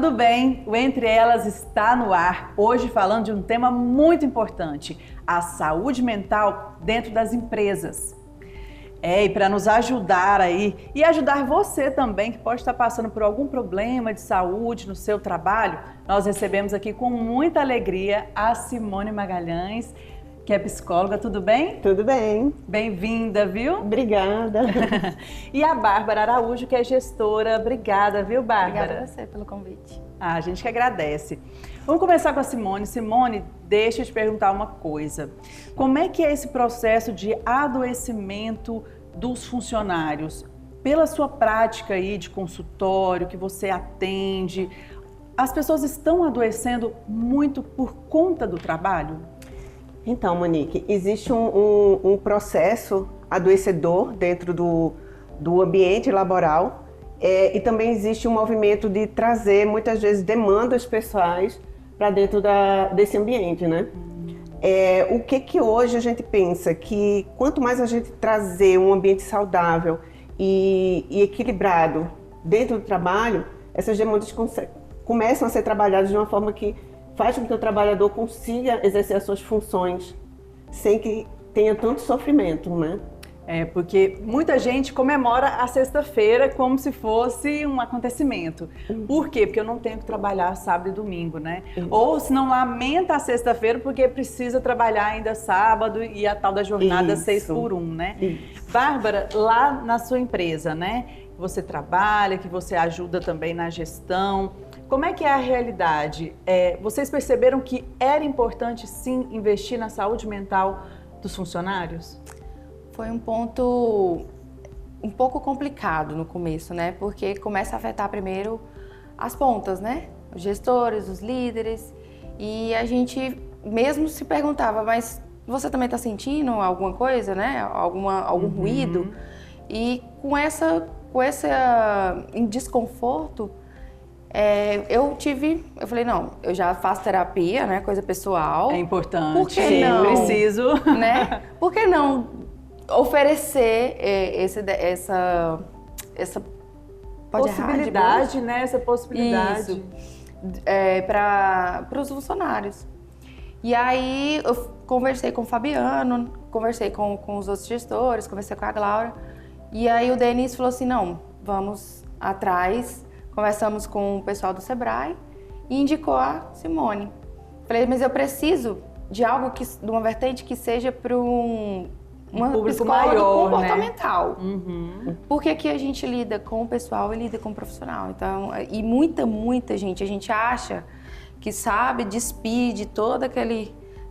tudo bem? O Entre Elas está no ar, hoje falando de um tema muito importante, a saúde mental dentro das empresas. E para nos ajudar aí, e ajudar você também, que pode estar passando por algum problema de saúde no seu trabalho, nós recebemos aqui com muita alegria a Simone Magalhães, que é psicóloga. Tudo bem? Tudo bem. Bem-vinda, viu? Obrigada. E a Bárbara Araújo, que é gestora. Obrigada, viu, Bárbara? Obrigada a você pelo convite. A gente que agradece. Vamos começar com a Simone. Simone, deixa eu te perguntar uma coisa. Como é que é esse processo de adoecimento dos funcionários? Pela sua prática aí de consultório, que você atende, as pessoas estão adoecendo muito por conta do trabalho? Então, Monique, existe um processo adoecedor dentro do ambiente laboral e também existe um movimento de trazer, muitas vezes, demandas pessoais para dentro desse ambiente, né? O que hoje a gente pensa? Que quanto mais a gente trazer um ambiente saudável e equilibrado dentro do trabalho, essas demandas começam a ser trabalhadas de uma forma que faz com que o trabalhador consiga exercer as suas funções sem que tenha tanto sofrimento, né? Porque muita gente comemora a sexta-feira como se fosse um acontecimento. Por quê? Porque eu não tenho que trabalhar sábado e domingo, né? Ou se não lamenta a sexta-feira porque precisa trabalhar ainda sábado e a tal da jornada 6x1, né? Bárbara, lá na sua empresa, né? Você trabalha, que você ajuda também na gestão. Como é que é a realidade? Vocês perceberam que era importante, sim, investir na saúde mental dos funcionários? Foi um ponto um pouco complicado no começo, né? Porque começa a afetar primeiro as pontas, né? Os gestores, os líderes. E a gente mesmo se perguntava, mas você também está sentindo alguma coisa, né? Algum ruído? E com esse desconforto, eu falei, não, eu já faço terapia, né, coisa pessoal. É importante. Por que não? Preciso. Né? Por que não oferecer essa possibilidade, né? Essa possibilidade. Para os funcionários. E aí eu conversei com o Fabiano, conversei com os outros gestores, conversei com a Glaura. E aí o Denis falou assim, não, vamos atrás. Conversamos com o pessoal do Sebrae e indicou a Simone. Falei, mas eu preciso de algo, de uma vertente que seja para uma psicóloga maior, comportamental. Né? Porque aqui a gente lida com o pessoal e lida com o profissional. Então, e muita gente, a gente acha que sabe despir de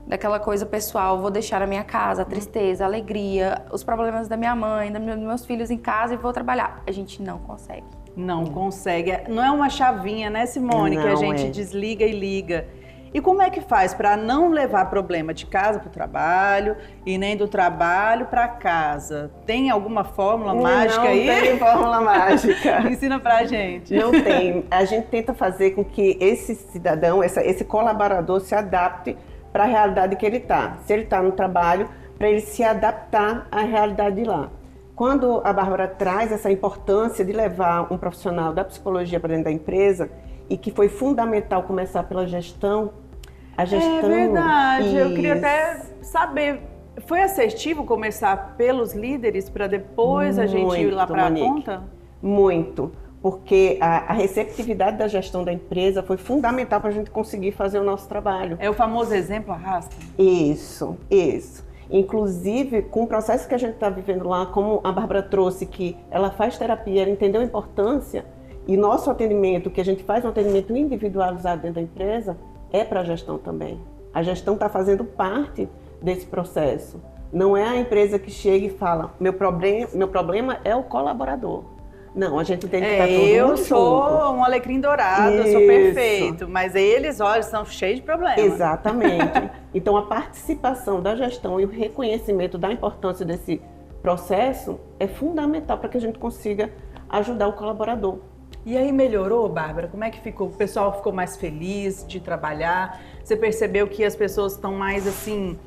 daquela coisa pessoal, vou deixar a minha casa, a tristeza, a alegria, os problemas da minha mãe, dos meus filhos em casa e vou trabalhar. A gente não consegue. Não consegue. Não é uma chavinha, né, Simone, que a gente desliga e liga. E como é que faz para não levar problema de casa para o trabalho e nem do trabalho para casa? Tem alguma fórmula mágica aí? Não tem fórmula mágica. Ensina pra gente. Não tem. A gente tenta fazer com que esse cidadão, esse colaborador se adapte para a realidade que ele está. Se ele está no trabalho, para ele se adaptar à realidade de lá. Quando a Bárbara traz essa importância de levar um profissional da psicologia para dentro da empresa e que foi fundamental começar pela gestão, a gestão... É verdade, eu queria até saber, foi assertivo começar pelos líderes para depois a gente ir lá para a ponta? Muito, porque a receptividade da gestão da empresa foi fundamental para a gente conseguir fazer o nosso trabalho. É o famoso exemplo arrasta? Isso. Inclusive, com o processo que a gente está vivendo lá, como a Bárbara trouxe, que ela faz terapia, ela entendeu a importância, e nosso atendimento, que a gente faz um atendimento individualizado dentro da empresa, é para a gestão também. A gestão está fazendo parte desse processo. Não é a empresa que chega e fala, meu problema é o colaborador. Não, a gente tem que estar todo mundo eu sou junto. Um alecrim dourado, eu sou perfeito, mas eles, olha, são cheios de problemas. Exatamente. Então, a participação da gestão e o reconhecimento da importância desse processo é fundamental para que a gente consiga ajudar o colaborador. E aí melhorou, Bárbara? Como é que ficou? O pessoal ficou mais feliz de trabalhar? Você percebeu que as pessoas estão mais assim,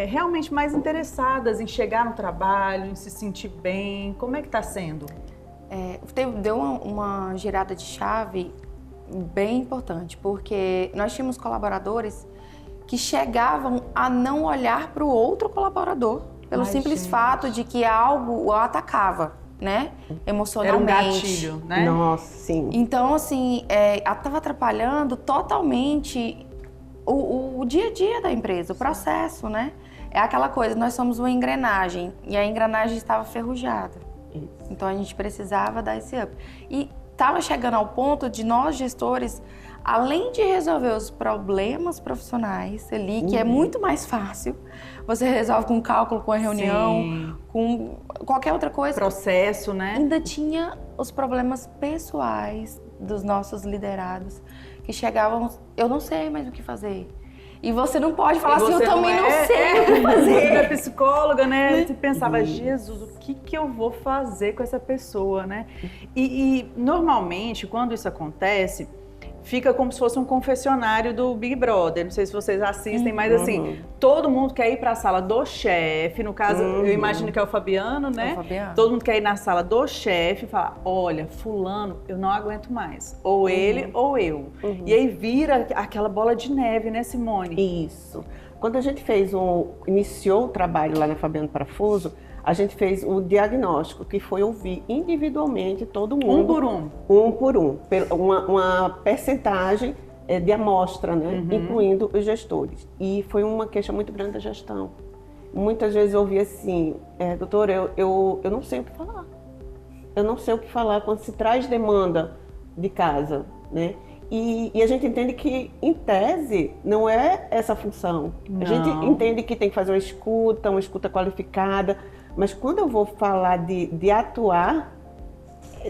realmente mais interessadas em chegar no trabalho, em se sentir bem? Como é que está sendo? Deu uma girada de chave bem importante, porque nós tínhamos colaboradores que chegavam a não olhar para o outro colaborador, pelo simples fato de que algo o atacava, né? Emocionalmente. Era um gatilho, né? Nossa, sim. Então, assim, estava atrapalhando totalmente o dia a dia da empresa, o processo, né? É aquela coisa, nós somos uma engrenagem e a engrenagem estava ferrujada. Isso. Então, a gente precisava dar esse up. E estava chegando ao ponto de nós, gestores, além de resolver os problemas profissionais ali, que é muito mais fácil, você resolve com cálculo, com a reunião, Sim. com qualquer outra coisa. Processo, né? Ainda tinha os problemas pessoais dos nossos liderados, que chegavam, eu não sei mais o que fazer. E você não pode falar assim, eu também não sei o que fazer. Você é psicóloga, né? Você pensava, Jesus, o que eu vou fazer com essa pessoa, né? E normalmente, quando isso acontece, fica como se fosse um confessionário do Big Brother. Não sei se vocês assistem, mas assim, todo mundo quer ir para a sala do chefe. No caso, eu imagino que é o Fabiano, né? É o Fabiano. Todo mundo quer ir na sala do chefe e falar, olha, fulano, eu não aguento mais. Ou ele ou eu. E aí vira aquela bola de neve, né, Simone? Isso. Quando a gente iniciou o trabalho lá na Fabiano Parafuso, a gente fez o diagnóstico, que foi ouvir individualmente todo mundo. Um por um. Um por um. Uma percentagem de amostra, né? Incluindo os gestores. E foi uma queixa muito grande da gestão. Muitas vezes eu ouvi assim, doutor, eu não sei o que falar. Eu não sei o que falar quando se traz demanda de casa, né? E a gente entende que, em tese, não é essa a função. Não. A gente entende que tem que fazer uma escuta qualificada, mas quando eu vou falar de atuar,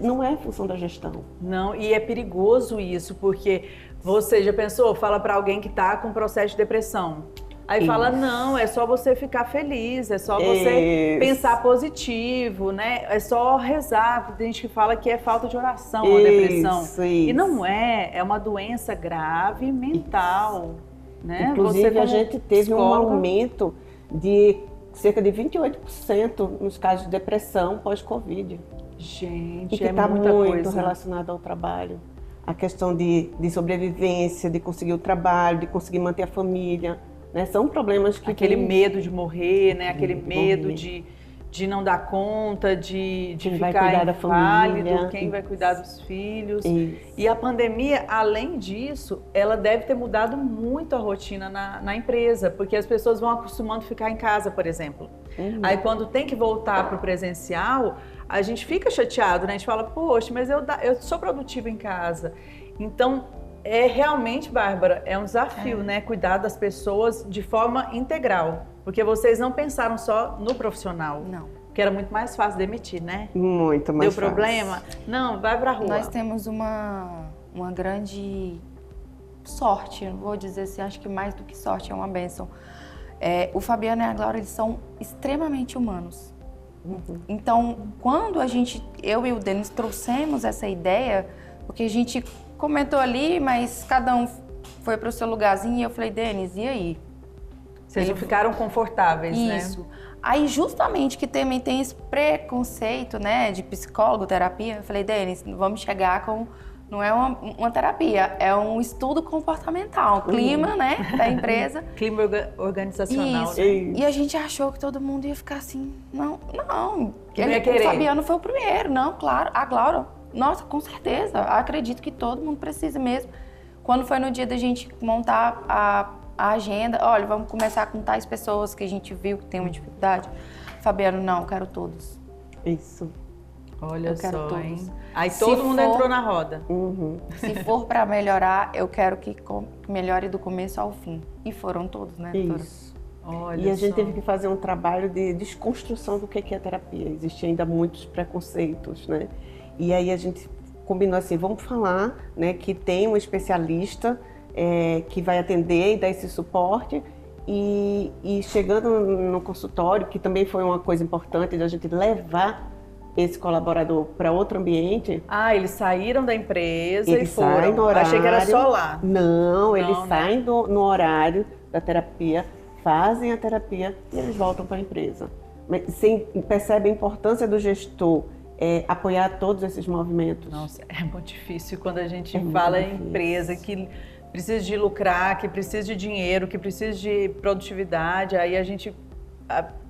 não é a função da gestão. Não, e é perigoso isso, porque você já pensou, fala para alguém que está com processo de depressão. Aí fala, não, é só você ficar feliz, é só você pensar positivo, né? É só rezar. Tem gente que fala que é falta de oração a depressão. Isso. E não é uma doença grave mental, né? Inclusive, você, a gente teve um psicóloga, aumento de cerca de 28% nos casos de depressão pós-Covid. gente, E que é está muita muito coisa. relacionado ao trabalho. A questão de sobrevivência, de conseguir o trabalho, de conseguir manter a família. Né? São problemas que... Aquele medo de morrer, né? Aquele medo de não dar conta, de Quem vai ficar cuidar da inválido, família. quem vai cuidar dos filhos. Isso. E a pandemia, além disso, ela deve ter mudado muito a rotina na empresa, porque as pessoas vão acostumando a ficar em casa, por exemplo. Aí quando tem que voltar para o presencial, a gente fica chateado, né? A gente fala, poxa, mas eu sou produtiva em casa. Então, realmente, Bárbara, é um desafio, né? Cuidar das pessoas de forma integral. Porque vocês não pensaram só no profissional. Não. Porque era muito mais fácil demitir, né? Muito mais Deu problema? Não, vai pra rua. Nós temos uma grande sorte, não vou dizer assim, acho que mais do que sorte, é uma bênção. O Fabiano e a Glória, eles são extremamente humanos. Então, quando eu e o Denis trouxemos essa ideia, porque a gente comentou ali, mas cada um foi para o seu lugarzinho, e eu falei, Denis, e aí? Vocês não ficaram confortáveis, né? Isso. Aí, justamente que também tem esse preconceito, né, de psicólogo, terapia, eu falei, Denis, vamos chegar com... Não é uma terapia, é um estudo comportamental, um clima, né, da empresa. Clima organizacional, Isso. né? E a gente achou que todo mundo ia ficar assim, não. ia querer. O Fabiano foi o primeiro, não, claro. A Glória, nossa, com certeza, acredito que todo mundo precisa mesmo. Quando foi no dia da gente montar a agenda, olha, vamos começar com tais pessoas que a gente viu que tem uma dificuldade. Fabiano, não, eu quero todos. Isso. Olha Eu quero só, todos. hein? Aí Se todo mundo for- entrou na roda. Se for para melhorar, eu quero que melhore do começo ao fim. E foram todos, né, doutora? Isso. Olha E a gente só. teve que fazer um trabalho de desconstrução do que é terapia. Existem ainda muitos preconceitos, né? E aí a gente combinou assim, vamos falar, né, que tem um especialista que vai atender e dar esse suporte. E chegando no consultório, que também foi uma coisa importante de a gente levar esse colaborador para outro ambiente. Ah, eles saíram da empresa Eles e foram. saem no horário. Achei que era só lá. Não, eles né? saem no horário da terapia, fazem a terapia e eles voltam para a empresa. Mas percebe a importância do gestor apoiar todos esses movimentos. Nossa, é muito difícil quando a gente fala em empresa que precisa de lucrar, que precisa de dinheiro, que precisa de produtividade, aí a gente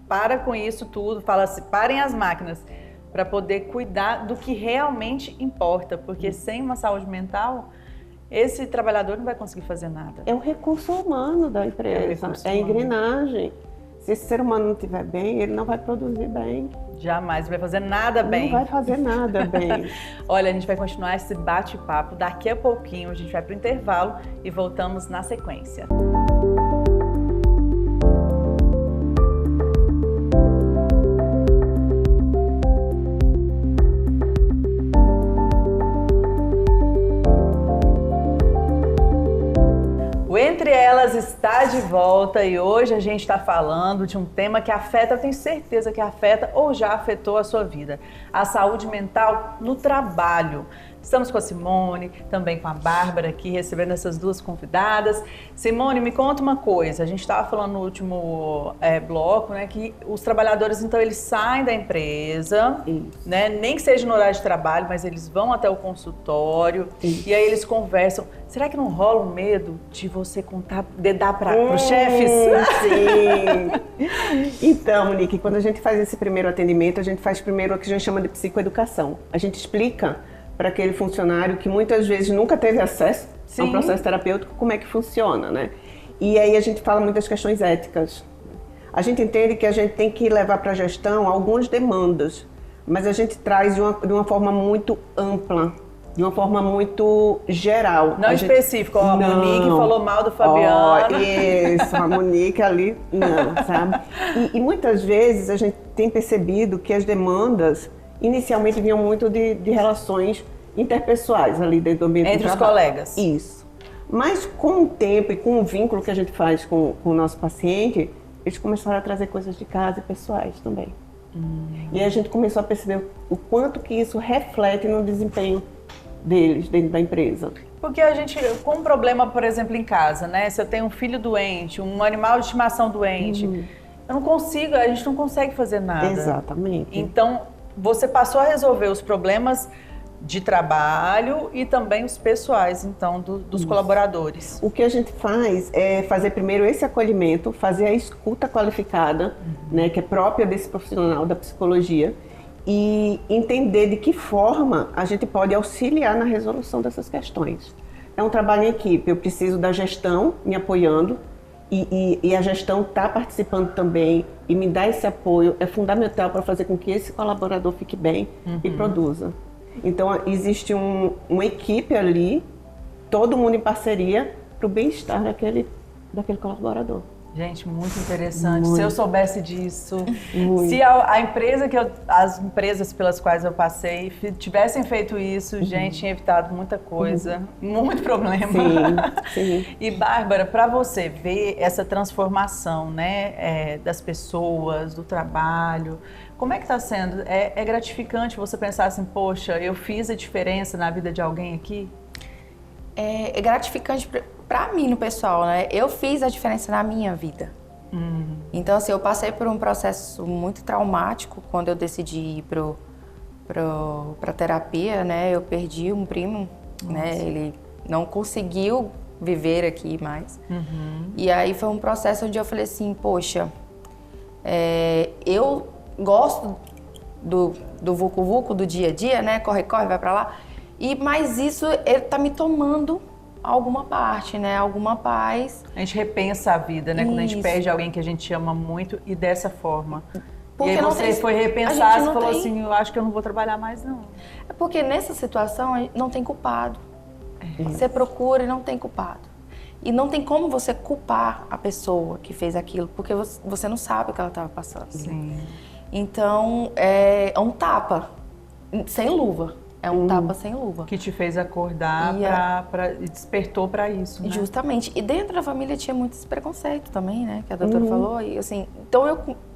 para com isso tudo, fala assim, parem as máquinas, para poder cuidar do que realmente importa, porque sem uma saúde mental, esse trabalhador não vai conseguir fazer nada. É o recurso humano da empresa, é a engrenagem. Se esse ser humano não estiver bem, ele não vai produzir bem. Jamais, não vai fazer nada bem. Não vai fazer nada bem. Olha, a gente vai continuar esse bate-papo daqui a pouquinho, a gente vai para o intervalo e voltamos na sequência. Entre Elas está de volta e hoje a gente está falando de um tema que afeta, eu tenho certeza que afeta ou já afetou a sua vida, a saúde mental no trabalho. Estamos com a Simone, também com a Bárbara aqui, recebendo essas duas convidadas. Simone, me conta uma coisa, a gente estava falando no último bloco, né, que os trabalhadores, então, eles saem da empresa, né, nem que seja no horário de trabalho, mas eles vão até o consultório e aí eles conversam. Será que não rola um medo de você dedar para os chefes? Sim! Então, Monique, quando a gente faz esse primeiro atendimento, a gente faz primeiro o que a gente chama de psicoeducação. A gente explica para aquele funcionário que muitas vezes nunca teve acesso a um processo terapêutico, como é que funciona, né? E aí a gente fala muitas questões éticas. A gente entende que a gente tem que levar para a gestão algumas demandas, mas a gente traz de uma forma muito ampla, de uma forma muito geral. Não específico, a Monique falou mal do Fabiano. Isso, a Monique ali, não, sabe? E muitas vezes a gente tem percebido que as demandas inicialmente vinham muito de relações interpessoais ali dentro do ambiente entre os colegas. Isso. Mas com o tempo e com o vínculo que a gente faz com o nosso paciente, eles começaram a trazer coisas de casa e pessoais também. E a gente começou a perceber o quanto que isso reflete no desempenho deles dentro da empresa. Porque a gente, com um problema, por exemplo, em casa, né? Se eu tenho um filho doente, um animal de estimação doente, eu não consigo, a gente não consegue fazer nada. Exatamente. Então, você passou a resolver os problemas de trabalho e também os pessoais, então, dos colaboradores. O que a gente faz é fazer primeiro esse acolhimento, fazer a escuta qualificada, né, que é própria desse profissional da psicologia, e entender de que forma a gente pode auxiliar na resolução dessas questões. É um trabalho em equipe, eu preciso da gestão me apoiando, e a gestão está participando também, e me dar esse apoio é fundamental para fazer com que esse colaborador fique bem e produza. Então, existe uma equipe ali, todo mundo em parceria, para o bem-estar daquele colaborador. Gente, muito interessante. Muito. Se eu soubesse disso, muito. Se as empresas pelas quais eu passei tivessem feito isso, gente, tinha evitado muita coisa, muito problema. Sim. E Bárbara, para você ver essa transformação, né, das pessoas, do trabalho, como é que está sendo? É gratificante você pensar assim, poxa, eu fiz a diferença na vida de alguém aqui? É gratificante pra mim, no pessoal, né? Eu fiz a diferença na minha vida. Então, assim, eu passei por um processo muito traumático quando eu decidi ir pra terapia, né? Eu perdi um primo, né? Ele não conseguiu viver aqui mais. E aí foi um processo onde eu falei assim, poxa, eu gosto do vucu-vucu, do dia a dia, né? Corre, vai pra lá. Mas isso, ele tá me tomando alguma parte, né? Alguma paz. A gente repensa a vida, né? Quando a gente perde alguém que a gente ama muito e dessa forma. Porque e aí você foi repensar e falou assim, eu acho que eu não vou trabalhar mais, não. É porque nessa situação não tem culpado. Você procura e não tem culpado. E não tem como você culpar a pessoa que fez aquilo, porque você não sabe o que ela estava passando. Sim. Então, é um tapa, sem luva. É um tapa sem luva. Que te fez acordar e despertou para isso, né? Justamente. E dentro da família tinha muito esse preconceito também, né? Que a doutora falou. E assim, então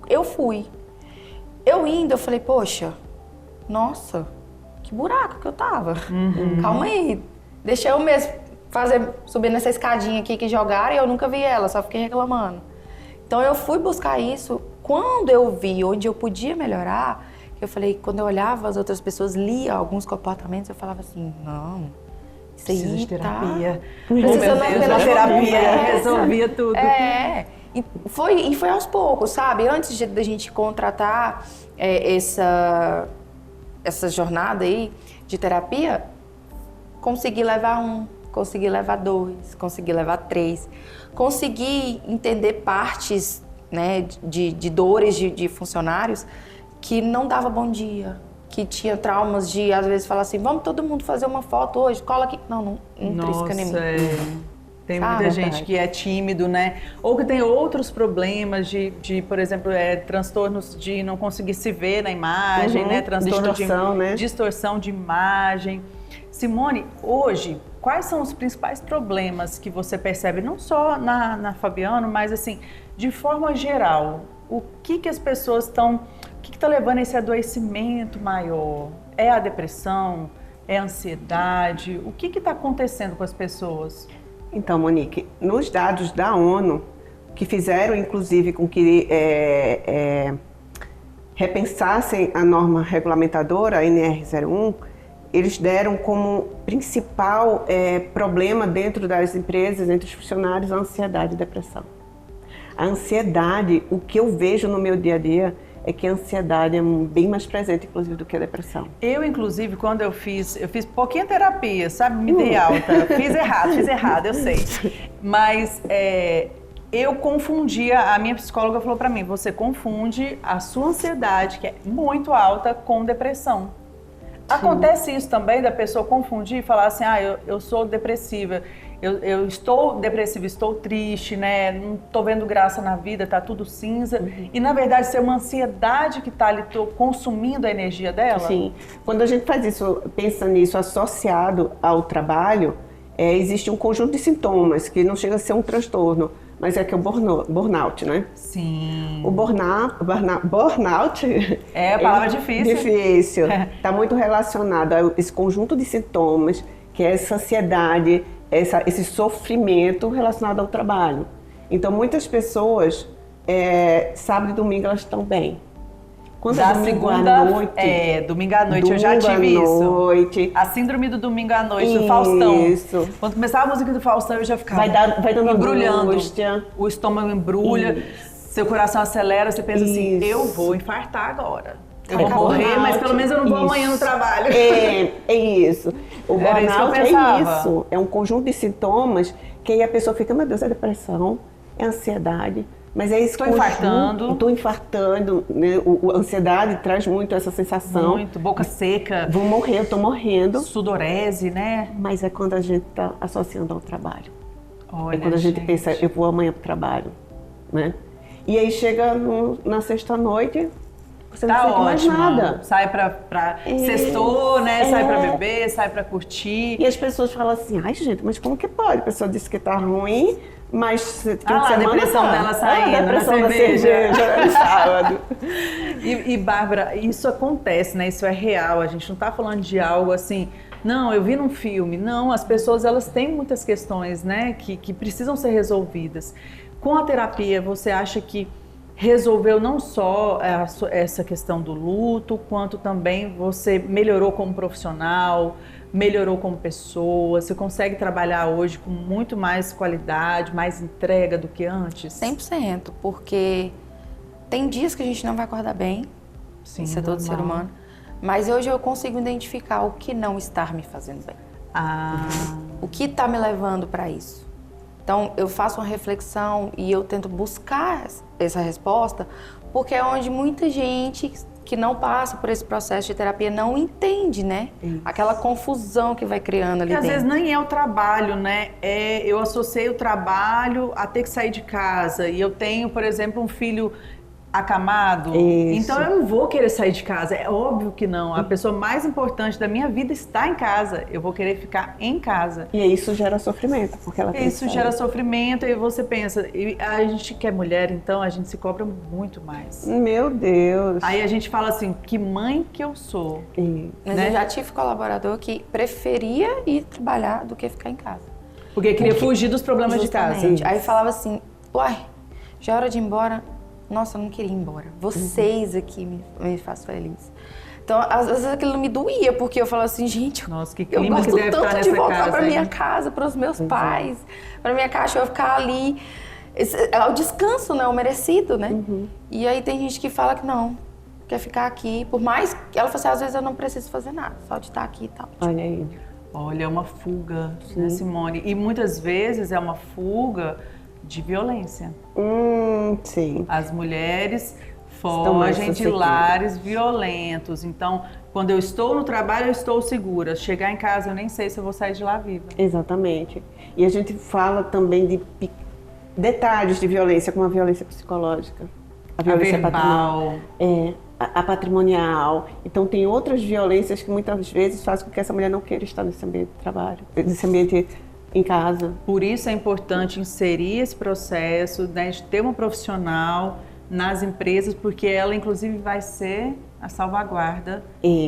eu fui. Eu indo, eu falei, poxa, nossa, que buraco que eu tava. Calma aí. Deixa eu mesmo subir nessa escadinha aqui que jogaram e eu nunca vi ela, só fiquei reclamando. Então eu fui buscar isso. Quando eu vi onde eu podia melhorar, Eu falei, quando eu olhava as outras pessoas, lia alguns comportamentos, eu falava assim, não, isso Precisa aí de terapia. tá... Precisando da terapia, resolvia tudo. E foi aos poucos, sabe? Antes da gente contratar essa jornada aí de terapia, consegui levar 1, consegui levar 2, consegui levar 3, consegui entender partes, né, de dores de funcionários que não dava bom dia, que tinha traumas de, às vezes, falar assim, vamos todo mundo fazer uma foto hoje, cola aqui. Não trisca nem mim. Tem muita gente que é tímido, né? Ou que tem outros problemas de por exemplo, transtornos de não conseguir se ver na imagem, né? Transtorno distorção de imagem. Simone, hoje, quais são os principais problemas que você percebe, não só na Fabiano, mas assim, de forma geral? O que as pessoas estão... O que está levando a esse adoecimento maior? É a depressão? É a ansiedade? O que está acontecendo com as pessoas? Então, Monique, nos dados da ONU, que fizeram inclusive com que repensassem a norma regulamentadora, a NR01, eles deram como principal problema dentro das empresas, entre os funcionários, a ansiedade e a depressão. A ansiedade, o que eu vejo no meu dia a dia, é que a ansiedade é bem mais presente, inclusive, do que a depressão. Eu, inclusive, quando eu fiz pouquinha terapia, sabe? Me dei alta. Fiz errado, eu sei. Mas eu confundia, a minha psicóloga falou pra mim, você confunde a sua ansiedade, que é muito alta, com depressão. Sim. Acontece isso também, da pessoa confundir e falar assim, eu sou depressiva. Eu estou depressiva, estou triste, né? Não estou vendo graça na vida, tá tudo cinza. Uhum. E, na verdade, ser uma ansiedade que está ali consumindo a energia dela? Sim. Quando a gente faz isso, pensa nisso associado ao trabalho, existe um conjunto de sintomas que não chega a ser um transtorno, mas é que é o burnout, né? Sim. O burnout é a palavra difícil. Difícil. Está muito relacionado a esse conjunto de sintomas, que é essa ansiedade, esse sofrimento relacionado ao trabalho. Então, muitas pessoas, sábado e domingo, elas estão bem. Quando é domingo à noite... domingo à noite, eu já tive isso. A síndrome do domingo à noite, do Faustão. Isso. Quando começava a música do Faustão, eu já ficava vai dando embrulhando. Angústia. O estômago embrulha, seu coração acelera, você pensa assim, eu vou infartar agora. Eu vou morrer, mas pelo menos eu não vou amanhã no trabalho. É isso. O burnout é isso. É um conjunto de sintomas que aí a pessoa fica, meu Deus, é depressão, é ansiedade. Mas é isso. Estou infartando. Né? A ansiedade traz muito essa sensação. Muito, boca seca. Vou morrer, eu estou morrendo. Sudorese, né? Mas é quando a gente está associando ao trabalho. Olha, quando a gente pensa, eu vou amanhã para o trabalho. Né? E aí chega na sexta-noite, você não sente mais nada. Sai pra sextou, né? Sai pra beber, sai pra curtir. E as pessoas falam assim, ai gente, mas como que pode? A pessoa disse que tá ruim, mas a depressão dela saindo, a depressão na cerveja no sábado. E Bárbara, isso acontece, né? Isso é real, a gente não tá falando de algo assim... Não, eu vi num filme. Não, as pessoas, elas têm muitas questões, né? Que precisam ser resolvidas. Com a terapia, você acha que resolveu não só essa questão do luto, quanto também você melhorou como profissional, melhorou como pessoa, você consegue trabalhar hoje com muito mais qualidade, mais entrega do que antes? 100%, porque tem dias que a gente não vai acordar bem, sim, isso é todo ser humano, mas hoje eu consigo identificar o que não está me fazendo bem. O que está me levando para isso? Então, eu faço uma reflexão e eu tento buscar essa resposta, porque é onde muita gente que não passa por esse processo de terapia não entende, né? Isso. Aquela confusão que vai criando ali dentro. Às vezes nem é o trabalho, né? Eu associei o trabalho a ter que sair de casa. E eu tenho, por exemplo, um filho acamado, isso. Então eu não vou querer sair de casa, é óbvio que não. A pessoa mais importante da minha vida está em casa, eu vou querer ficar em casa. E isso gera sofrimento, porque ela tem isso gera sofrimento e você pensa, a gente que é mulher, então a gente se cobra muito mais. Meu Deus! Aí a gente fala assim, que mãe que eu sou. Mas eu já tive colaborador que preferia ir trabalhar do que ficar em casa. Porque queria fugir dos problemas de casa. Aí falava assim, uai, já é hora de ir embora. nossa, eu não queria ir embora. Vocês aqui me fazem feliz. Então, às vezes aquilo me doía, porque eu falava assim, gente, nossa, que eu clima gosto que deve tanto estar de nessa voltar casa, pra minha hein? casa, pros meus pais, pra minha cachorra ficar ali. É o descanso, né? O merecido, né? E aí tem gente que fala que não, quer ficar aqui. Por mais que ela fala assim, às vezes eu não preciso fazer nada, só de estar aqui e tal. Olha aí. Olha, é uma fuga, né, Simone? E muitas vezes é uma fuga de violência. Sim. As mulheres Estão mais fogem de suscetíveis. lares violentos. Então, quando eu estou no trabalho, eu estou segura. Chegar em casa, eu nem sei se eu vou sair de lá viva. Exatamente. E a gente fala também de detalhes de violência, como a violência psicológica, a violência verbal. a patrimonial. Então tem outras violências que muitas vezes fazem com que essa mulher não queira estar nesse ambiente de trabalho, nesse ambiente em casa. Por isso é importante inserir esse processo, né, de ter uma profissional nas empresas, porque ela, inclusive, vai ser a salvaguarda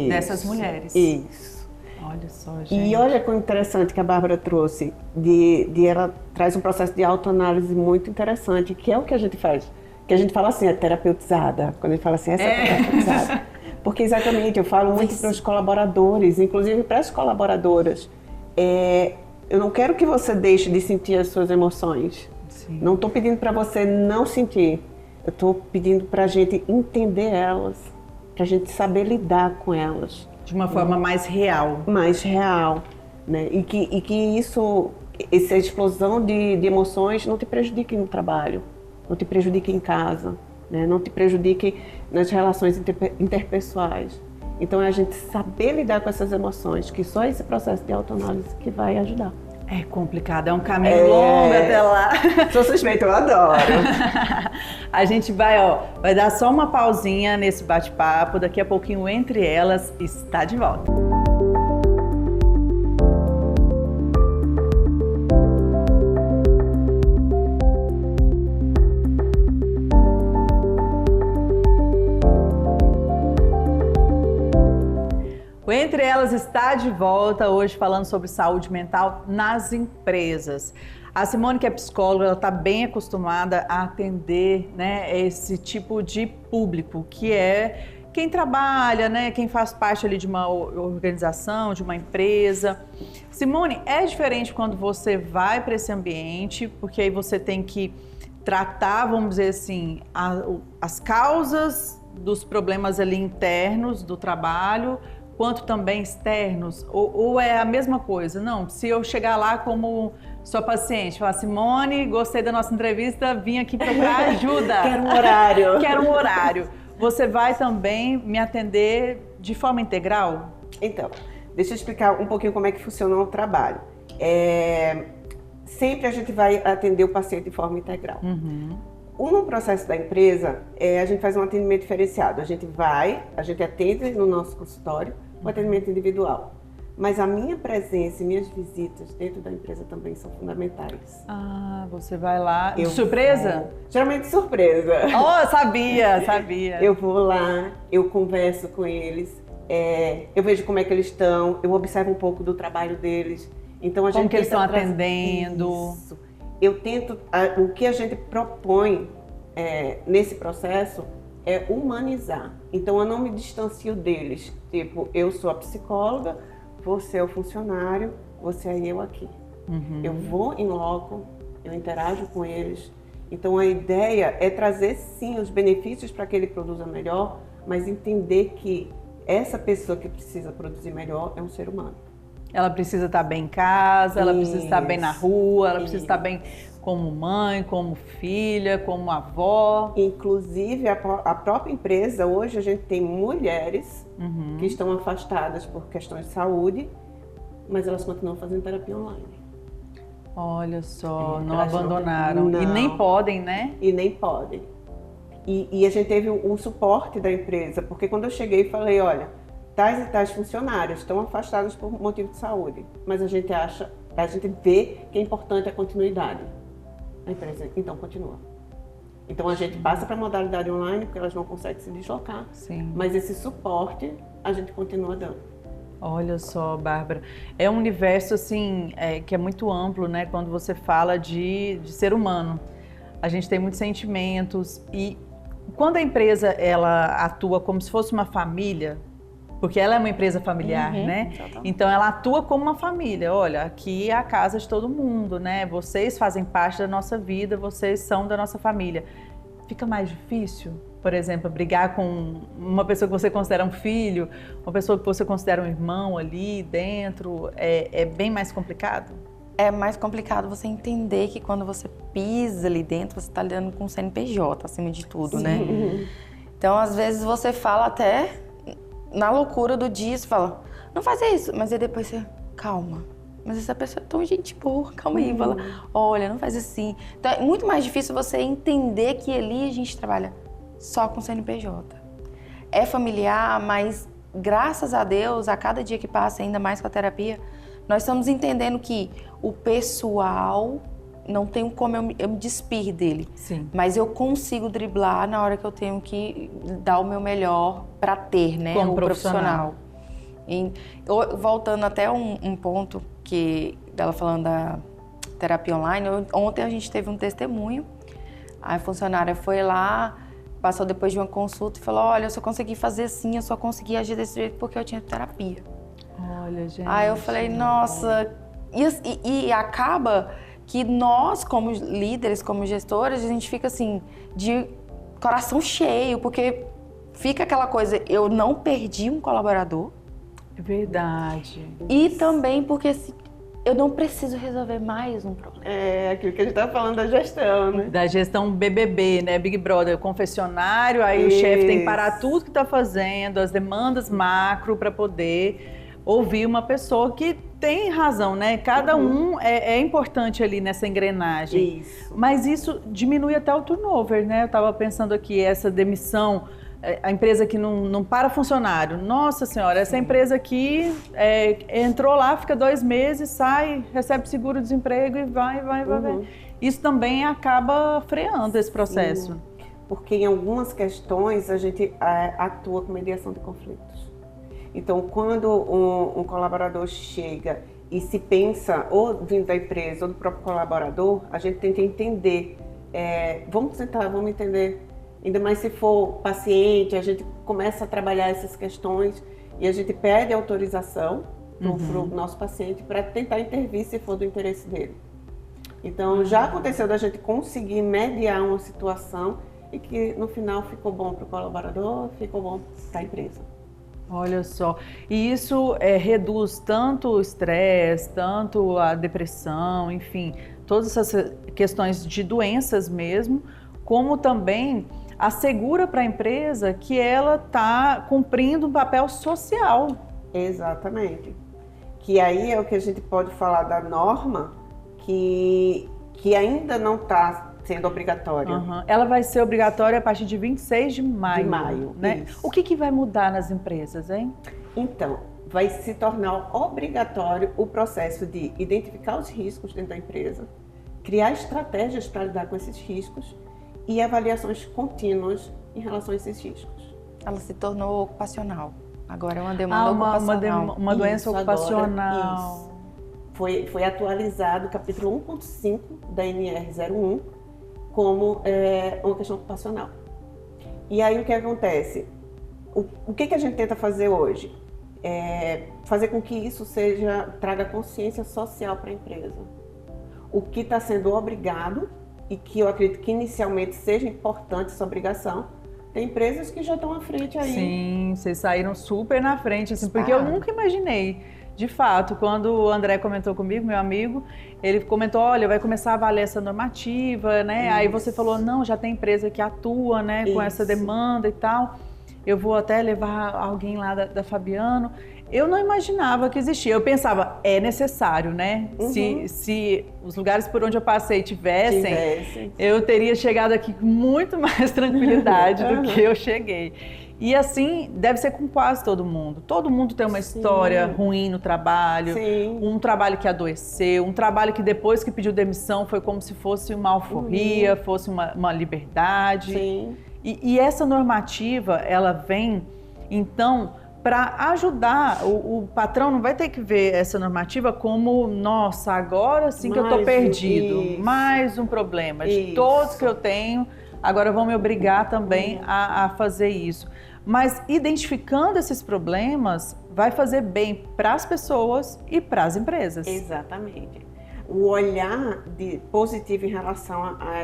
dessas mulheres. Isso. Olha só, gente. E olha que interessante que a Bárbara trouxe, ela traz um processo de autoanálise muito interessante, que é o que a gente faz. Que a gente fala assim, é terapeutizada. Quando a gente fala assim, essa é terapeutizada. Porque exatamente, eu falo muito para os colaboradores, inclusive para as colaboradoras. Eu não quero que você deixe de sentir as suas emoções. Sim. Não estou pedindo para você não sentir. Eu estou pedindo para a gente entender elas, para a gente saber lidar com elas. De uma forma mais real. Mais real, né? E que essa explosão de emoções não te prejudique no trabalho, não te prejudique em casa, né? Não te prejudique nas relações interpessoais. Então é a gente saber lidar com essas emoções, que só esse processo de autoanálise que vai ajudar. É complicado, é um caminho longo até lá. Sou suspeita, eu adoro. A gente vai dar só uma pausinha nesse bate-papo, daqui a pouquinho Entre Elas está de volta. O Entre Elas está de volta hoje falando sobre saúde mental nas empresas. A Simone, que é psicóloga, ela está bem acostumada a atender, né, esse tipo de público, que é quem trabalha, né, quem faz parte ali de uma organização, de uma empresa. Simone, é diferente quando você vai para esse ambiente, porque aí você tem que tratar, vamos dizer assim, as causas dos problemas ali internos do trabalho, quanto também externos, ou é a mesma coisa? Não, se eu chegar lá como sua paciente, falar, Simone, gostei da nossa entrevista, vim aqui procurar ajuda. Quero um horário. Quero um horário. Você vai também me atender de forma integral? Então, deixa eu explicar um pouquinho como é que funciona o trabalho. Sempre a gente vai atender o paciente de forma integral. No processo da empresa, a gente faz um atendimento diferenciado. A gente atende no nosso consultório, o atendimento individual. Mas a minha presença e minhas visitas dentro da empresa também são fundamentais. Ah, você vai lá. De surpresa? Geralmente surpresa. Oh, sabia. Eu vou lá, eu converso com eles, eu vejo como é que eles estão, eu observo um pouco do trabalho deles. Então, como que eles estão atendendo. Isso. Eu tento, o que a gente propõe nesse processo é humanizar. Então, eu não me distancio deles. Tipo, eu sou a psicóloga, você é o funcionário, você é eu aqui. Eu vou em loco, eu interajo com eles. Então, a ideia é trazer, sim, os benefícios para que ele produza melhor, mas entender que essa pessoa que precisa produzir melhor é um ser humano. Ela precisa estar bem em casa, ela precisa estar bem na rua, ela precisa estar bem como mãe, como filha, como avó. Inclusive, a própria empresa, hoje a gente tem mulheres que estão afastadas por questões de saúde, mas elas continuam fazendo terapia online. Olha só, não abandonaram. Não. E nem podem, né? E nem podem. E a gente teve um suporte da empresa, porque quando eu cheguei e falei, olha, tais e tais funcionários estão afastados por motivo de saúde, mas a gente vê que é importante a continuidade. A empresa, então, continua. Então, a gente passa para a modalidade online, porque elas não conseguem se deslocar, mas esse suporte a gente continua dando. Olha só, Bárbara, é um universo assim, que é muito amplo, né? Quando você fala de ser humano. A gente tem muitos sentimentos e quando a empresa ela atua como se fosse uma família, porque ela é uma empresa familiar, né? Exatamente. Então ela atua como uma família. Olha, aqui é a casa de todo mundo, né? Vocês fazem parte da nossa vida, vocês são da nossa família. Fica mais difícil, por exemplo, brigar com uma pessoa que você considera um filho, uma pessoa que você considera um irmão ali dentro, é bem mais complicado? É mais complicado você entender que quando você pisa ali dentro, você está lidando com o CNPJ, acima de tudo, né? Então, às vezes, você fala até na loucura do dia, você fala, não faz isso, mas aí depois você, calma. Mas essa pessoa é tão gente boa, calma aí, fala, olha, não faz assim. Então, é muito mais difícil você entender que ali a gente trabalha só com CNPJ. É familiar, mas graças a Deus, a cada dia que passa, ainda mais com a terapia, nós estamos entendendo que o pessoal não tem como eu me despir dele. Sim. Mas eu consigo driblar na hora que eu tenho que dar o meu melhor para ter, né? Como o profissional. Voltando até um ponto que dela falando da terapia online, ontem a gente teve um testemunho. A funcionária foi lá, passou depois de uma consulta e falou, olha, eu só consegui fazer assim, eu só consegui agir desse jeito porque eu tinha terapia. Olha, gente. Aí eu falei, nossa, e acaba que nós, como líderes, como gestores, a gente fica assim, de coração cheio, porque fica aquela coisa, eu não perdi um colaborador. Verdade. E também porque eu não preciso resolver mais um problema. É aquilo que a gente tá falando da gestão, né? Da gestão BBB, né? Big Brother, confessionário, aí Isso. o chefe tem que parar tudo que tá fazendo, as demandas macro para poder ouvir uma pessoa que tem razão, né? Cada um é importante ali nessa engrenagem. Isso. Mas isso diminui até o turnover, né? Eu tava pensando aqui, essa demissão, a empresa que não para funcionário. Nossa senhora, essa empresa aqui entrou lá, fica 2 meses, sai, recebe seguro-desemprego e vai. Isso também acaba freando esse processo. Sim. Porque em algumas questões a gente atua com mediação de conflitos. Então, quando um colaborador chega e se pensa, ou vindo da empresa ou do próprio colaborador, a gente tenta entender, vamos sentar, vamos entender. Ainda mais se for paciente, a gente começa a trabalhar essas questões e a gente pede autorização para o nosso paciente para tentar intervir se for do interesse dele. Então, já aconteceu da gente conseguir mediar uma situação e que no final ficou bom para o colaborador, ficou bom para a empresa. Olha só, e isso reduz tanto o estresse, tanto a depressão, enfim, todas essas questões de doenças mesmo, como também assegura para a empresa que ela está cumprindo um papel social. Exatamente. Que aí é o que a gente pode falar da norma que ainda não está sendo obrigatória. Ela vai ser obrigatória a partir de 26 de maio. De maio, né? isso. O que vai mudar nas empresas, hein? Então, vai se tornar obrigatório o processo de identificar os riscos dentro da empresa, criar estratégias para lidar com esses riscos e avaliações contínuas em relação a esses riscos. Ela se tornou ocupacional. Agora é uma demanda ocupacional. Uma doença Isso, ocupacional. Agora, isso. Foi atualizado o capítulo 1.5 da NR01 como uma questão ocupacional. E aí o que acontece? O que a gente tenta fazer hoje? Fazer com que isso traga consciência social para a empresa. O que está sendo obrigado, e que eu acredito que inicialmente seja importante essa obrigação, tem empresas que já estão à frente aí. Sim, vocês saíram super na frente, assim, porque eu nunca imaginei. De fato, quando o André comentou comigo, meu amigo, ele comentou, olha, vai começar a valer essa normativa, né? Isso. Aí você falou, não, já tem empresa que atua, né, com essa demanda e tal. Eu vou até levar alguém lá da Fabiano. Eu não imaginava que existia. Eu pensava, é necessário, né? Se os lugares por onde eu passei tivessem, eu teria chegado aqui com muito mais tranquilidade do que eu cheguei. E assim, deve ser com quase todo mundo. Todo mundo tem uma história ruim no trabalho, um trabalho que adoeceu, um trabalho que depois que pediu demissão foi como se fosse uma alforria, fosse uma liberdade. Sim. E essa normativa, ela vem, então, para ajudar. O patrão não vai ter que ver essa normativa como, nossa, agora sim que eu estou perdido. Mais um problema de todos que eu tenho. agora vão me obrigar também a fazer isso. Mas identificando esses problemas vai fazer bem para as pessoas e para as empresas. Exatamente. O olhar positivo em relação a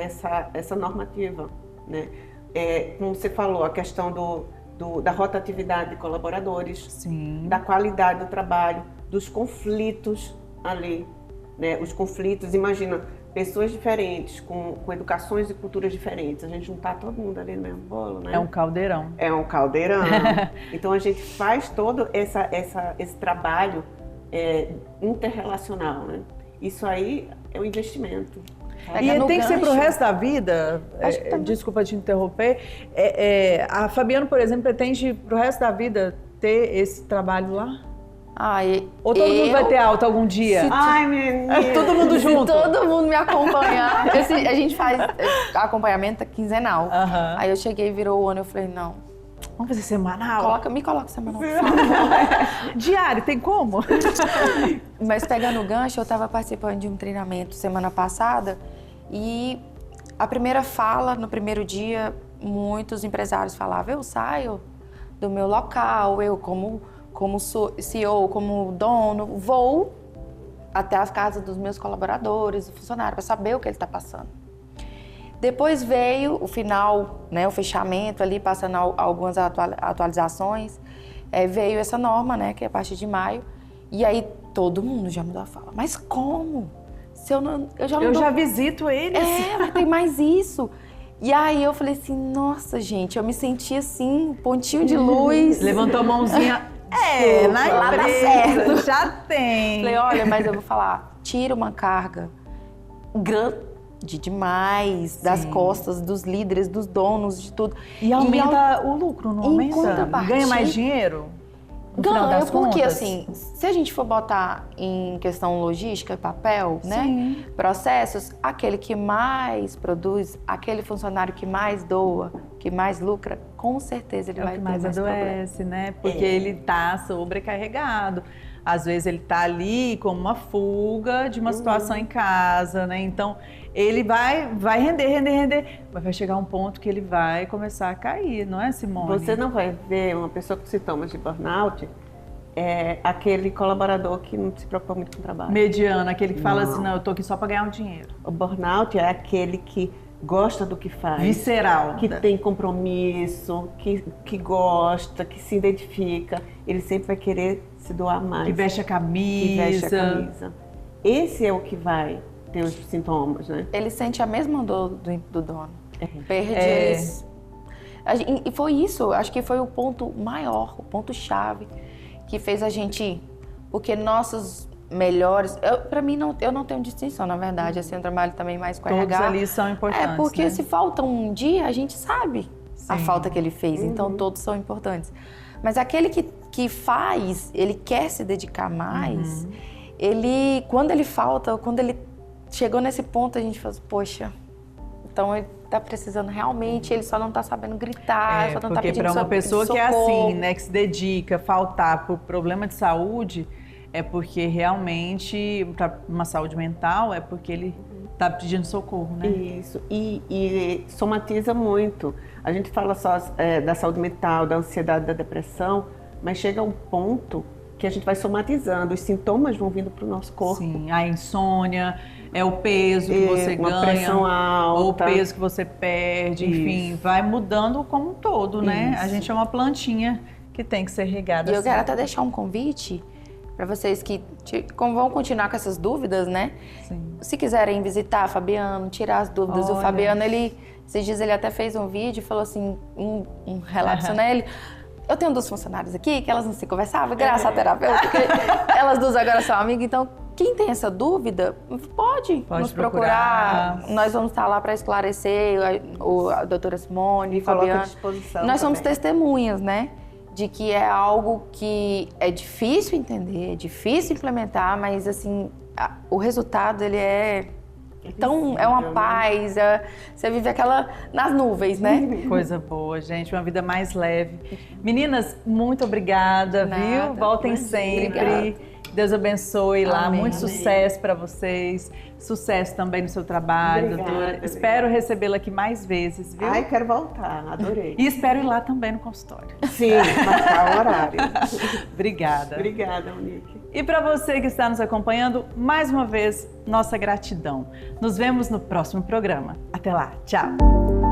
essa normativa, né? Como você falou, a questão da rotatividade de colaboradores, Sim. da qualidade do trabalho, dos conflitos ali, né? Os conflitos, imagina, pessoas diferentes, com educações e culturas diferentes, a gente juntar todo mundo ali no mesmo bolo, né? É um caldeirão. É um caldeirão. Então a gente faz todo esse trabalho interrelacional, né? Isso aí é um investimento. E tem que ser pro resto da vida, desculpa te interromper, a Fabiana, por exemplo, pretende pro resto da vida ter esse trabalho lá? Ou todo mundo vai ter alta algum dia? Ai, menina! Todo mundo junto? Se todo mundo me acompanhar, a gente faz acompanhamento quinzenal. Aí eu cheguei, virou o ano, eu falei, não. Vamos fazer semanal? Me coloca semanal, por favor. Diário, tem como? Mas pegando o gancho, eu estava participando de um treinamento semana passada e a primeira fala, no primeiro dia, muitos empresários falavam, eu saio do meu local, eu como CEO, como dono, vou até as casas dos meus colaboradores, do funcionário, para saber o que ele está passando. Depois veio o final, né, o fechamento ali, passando algumas atualizações. Veio essa norma, né, que é a partir de maio. E aí todo mundo já mudou a fala. Mas como? Se eu já visito eles. Mas tem mais isso. E aí eu falei assim, nossa, gente, eu me senti assim, pontinho de luz. Levantou a mãozinha. Lá dá certo. Já tem. Falei, olha, mas eu vou falar, tira uma carga grande demais das costas dos líderes, dos donos, de tudo. E aumenta o lucro, não aumenta? Ganha mais dinheiro? Ganha, porque assim, se a gente for botar em questão logística, papel, né? Processos, aquele que mais produz, aquele funcionário que mais doa, que mais lucra, com certeza ele vai ter mais adoece, né? Porque ele tá sobrecarregado. Às vezes ele tá ali como uma fuga de uma situação em casa, né? Então ele vai render, mas vai chegar um ponto que ele vai começar a cair, não é, Simone? Você não vai ver uma pessoa com sintomas de burnout, aquele colaborador que não se preocupa muito com o trabalho. Mediano, aquele que fala assim, não, eu tô aqui só para ganhar um dinheiro. O burnout é aquele que gosta do que faz. Visceral. Que tem compromisso, que gosta, que se identifica. Ele sempre vai querer se doar mais. Que veste a camisa. Esse é o que vai ter os sintomas, né? Ele sente a mesma dor do dono. Perde eles. E foi isso, acho que foi o ponto maior, o ponto-chave que fez a gente... Porque nossos melhores... Pra mim, eu não tenho distinção, na verdade. Assim, eu trabalho também mais com RH. Todos ali são importantes, porque né? se falta um dia, a gente sabe a falta que ele fez. Então, todos são importantes. Mas aquele que faz, ele quer se dedicar mais, quando ele falta, quando ele chegou nesse ponto, a gente fala, poxa, então ele tá precisando realmente, ele só não tá sabendo gritar, só não tá pedindo socorro. Porque para uma pessoa que é assim, né, que se dedica, faltar por problema de saúde, é porque realmente, para uma saúde mental, é porque ele tá pedindo socorro, né? Isso, e somatiza muito. A gente fala só da saúde mental, da ansiedade, da depressão, mas chega a um ponto que a gente vai somatizando, os sintomas vão vindo para o nosso corpo. Sim, a insônia, o peso que você ganha, uma pressão alta, ou o peso que você perde, enfim, vai mudando como um todo, né? A gente é uma plantinha que tem que ser regada. E eu quero até deixar um convite para vocês que vão continuar com essas dúvidas, né? Sim. Se quiserem visitar Fabiano, tirar as dúvidas. Olha. O Fabiano, esses dias ele até fez um vídeo e falou assim, um relato, né? Eu tenho 2 funcionárias aqui que elas não se conversavam, graças à terapeuta, porque elas 2 agora são amigas, então quem tem essa dúvida pode nos procurar. Nós vamos estar lá para esclarecer, a doutora Simone, e Fabiano. À disposição nós somos também. testemunhas, né? De que é algo que é difícil entender, é difícil implementar, mas assim, o resultado ele é uma paz, você vive nas nuvens, né? Coisa boa, gente, uma vida mais leve. Meninas, muito obrigada, viu? Voltem sempre. Obrigada. Deus abençoe lá, Amém, muito amém. sucesso para vocês, sucesso também no seu trabalho, Obrigada, doutora. obrigada. Espero recebê-la aqui mais vezes, viu? Ai, quero voltar, adorei. E espero ir lá também no consultório. Sim, marcar o horário. Obrigada. Obrigada, Monique. E para você que está nos acompanhando, mais uma vez, nossa gratidão. Nos vemos no próximo programa. Até lá, tchau!